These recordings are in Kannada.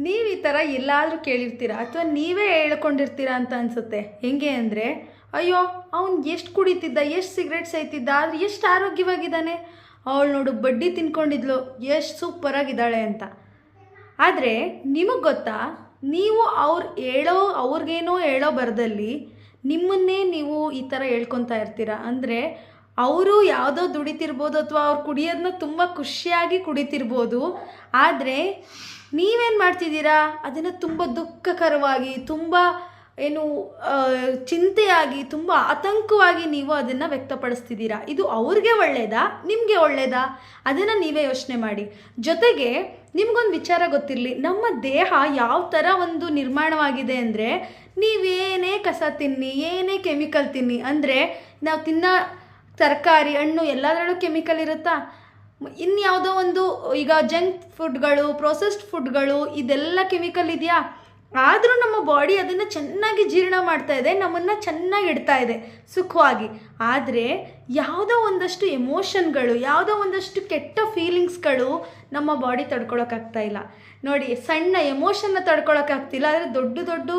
ನೀವು ಈ ಥರ ಎಲ್ಲಾದರೂ ಕೇಳಿರ್ತೀರ ಅಥವಾ ನೀವೇ ಹೇಳ್ಕೊಂಡಿರ್ತೀರ ಅಂತ ಅನಿಸುತ್ತೆ. ಹೆಂಗೆ ಅಂದರೆ, ಅಯ್ಯೋ ಅವ್ನು ಎಷ್ಟು ಕುಡಿತಿದ್ದ, ಎಷ್ಟು ಸಿಗರೇಟ್ ಸೇಯ್ತಿದ್ದ, ಆದರೆ ಎಷ್ಟು ಆರೋಗ್ಯವಾಗಿದ್ದಾನೆ, ಅವಳು ನೋಡು ಬಡ್ಡಿ ತಿನ್ಕೊಂಡಿದ್ಲು, ಎಷ್ಟು ಸೂಪರಾಗಿದ್ದಾಳೆ ಅಂತ. ಆದರೆ ನಿಮಗೆ ಗೊತ್ತಾ, ನೀವು ಅವ್ರಿಗೇನೋ ಹೇಳೋ ಬರದಲ್ಲಿ ನಿಮ್ಮನ್ನೇ ನೀವು ಈ ಥರ ಹೇಳ್ಕೊತಾ ಇರ್ತೀರ. ಅಂದರೆ ಅವರು ಯಾವುದೋ ದುಡಿತಿರ್ಬೋದು ಅಥವಾ ಅವ್ರು ಕುಡಿಯೋದನ್ನ ತುಂಬ ಖುಷಿಯಾಗಿ ಕುಡಿತಿರ್ಬೋದು, ಆದರೆ ನೀವೇನು ಮಾಡ್ತಿದ್ದೀರಾ, ಅದನ್ನು ತುಂಬ ದುಃಖಕರವಾಗಿ, ತುಂಬ ಚಿಂತೆಯಾಗಿ, ತುಂಬ ಆತಂಕವಾಗಿ ನೀವು ಅದನ್ನು ವ್ಯಕ್ತಪಡಿಸ್ತಿದ್ದೀರಾ. ಇದು ಅವ್ರಿಗೆ ಒಳ್ಳೆಯದಾ, ನಿಮಗೆ ಒಳ್ಳೆಯದಾ? ಅದನ್ನು ನೀವೇ ಯೋಚನೆ ಮಾಡಿ. ಜೊತೆಗೆ ನಿಮಗೊಂದು ವಿಚಾರ ಗೊತ್ತಿರಲಿ, ನಮ್ಮ ದೇಹ ಯಾವ ಥರ ಒಂದು ನಿರ್ಮಾಣವಾಗಿದೆ ಅಂದರೆ, ನೀವೇನೇ ಕಸ ತಿನ್ನಿ, ಏನೇ ಕೆಮಿಕಲ್ ತಿನ್ನಿ, ಅಂದರೆ ನಾವು ತಿನ್ನೋ ತರಕಾರಿ, ಹಣ್ಣು ಎಲ್ಲದರಲ್ಲೂ ಕೆಮಿಕಲ್ ಇರುತ್ತಾ? ಇನ್ಯಾವುದೋ ಒಂದು ಈಗ ಜಂಕ್ ಫುಡ್ಗಳು, ಪ್ರೊಸೆಸ್ಡ್ ಫುಡ್ಗಳು, ಇದೆಲ್ಲ ಕೆಮಿಕಲ್ ಇದೆಯಾ? ಆದರೂ ನಮ್ಮ ಬಾಡಿ ಅದನ್ನು ಚೆನ್ನಾಗಿ ಜೀರ್ಣ ಮಾಡ್ತಾ ಇದೆ, ನಮ್ಮನ್ನು ಚೆನ್ನಾಗಿ ಇಡ್ತಾ ಇದೆ ಸುಖವಾಗಿ. ಆದರೆ ಯಾವುದೋ ಒಂದಷ್ಟು ಎಮೋಷನ್ಗಳು, ಯಾವುದೋ ಒಂದಷ್ಟು ಕೆಟ್ಟ ಫೀಲಿಂಗ್ಸ್ಗಳು ನಮ್ಮ ಬಾಡಿ ತಡ್ಕೊಳಕ್ಕಾಗ್ತಾ ಇಲ್ಲ. ನೋಡಿ, ಸಣ್ಣ ಎಮೋಷನ್ನ ತಡ್ಕೊಳಕ್ಕಾಗ್ತಿಲ್ಲ, ಆದರೆ ದೊಡ್ಡ ದೊಡ್ಡ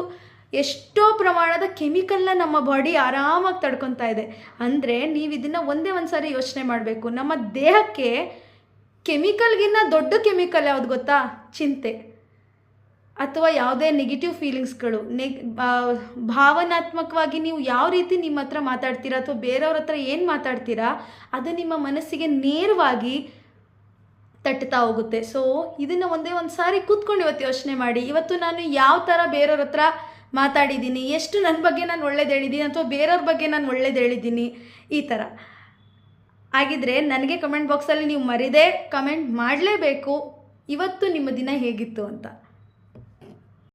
ಎಷ್ಟೋ ಪ್ರಮಾಣದ ಕೆಮಿಕಲ್ನ ನಮ್ಮ ಬಾಡಿ ಆರಾಮಾಗಿ ತಡ್ಕೊತಾ ಇದೆ. ಅಂದರೆ ನೀವು ಇದನ್ನು ಒಂದೇ ಒಂದು ಸಾರಿ ಯೋಚನೆ ಮಾಡಬೇಕು. ನಮ್ಮ ದೇಹಕ್ಕೆ ಕೆಮಿಕಲ್ಗಿನ್ನ ದೊಡ್ಡ ಕೆಮಿಕಲ್ ಯಾವುದು ಗೊತ್ತಾ? ಚಿಂತೆ ಅಥವಾ ಯಾವುದೇ ನೆಗೆಟಿವ್ ಫೀಲಿಂಗ್ಸ್ಗಳು. ಭಾವನಾತ್ಮಕವಾಗಿ ನೀವು ಯಾವ ರೀತಿ ನಿಮ್ಮ ಹತ್ರ ಮಾತಾಡ್ತೀರಾ ಅಥವಾ ಬೇರೆಯವ್ರ ಹತ್ರ ಏನು ಮಾತಾಡ್ತೀರಾ, ಅದು ನಿಮ್ಮ ಮನಸ್ಸಿಗೆ ನೇರವಾಗಿ ತಟ್ಟುತ್ತಾ ಹೋಗುತ್ತೆ. ಸೊ ಇದನ್ನು ಒಂದೇ ಒಂದು ಸಾರಿ ಕೂತ್ಕೊಂಡು ಇವತ್ತು ಯೋಚನೆ ಮಾಡಿ, ಇವತ್ತು ನಾನು ಯಾವ ಥರ ಬೇರೆಯವ್ರ ಹತ್ರ ಮಾತಾಡಿದ್ದೀನಿ, ಎಷ್ಟು ನನ್ನ ಬಗ್ಗೆ ನಾನು ಒಳ್ಳೇದು ಹೇಳಿದ್ದೀನಿ ಅಥವಾ ಬೇರೆಯವ್ರ ಬಗ್ಗೆ ನಾನು ಒಳ್ಳೇದು ಹೇಳಿದ್ದೀನಿ, ಈ ಥರ ಆಗಿದ್ದರೆ ನನಗೆ ಕಮೆಂಟ್ ಬಾಕ್ಸಲ್ಲಿ ನೀವು ಮರೀದೇ ಕಮೆಂಟ್ ಮಾಡಲೇಬೇಕು, ಇವತ್ತು ನಿಮ್ಮ ದಿನ ಹೇಗಿತ್ತು ಅಂತ.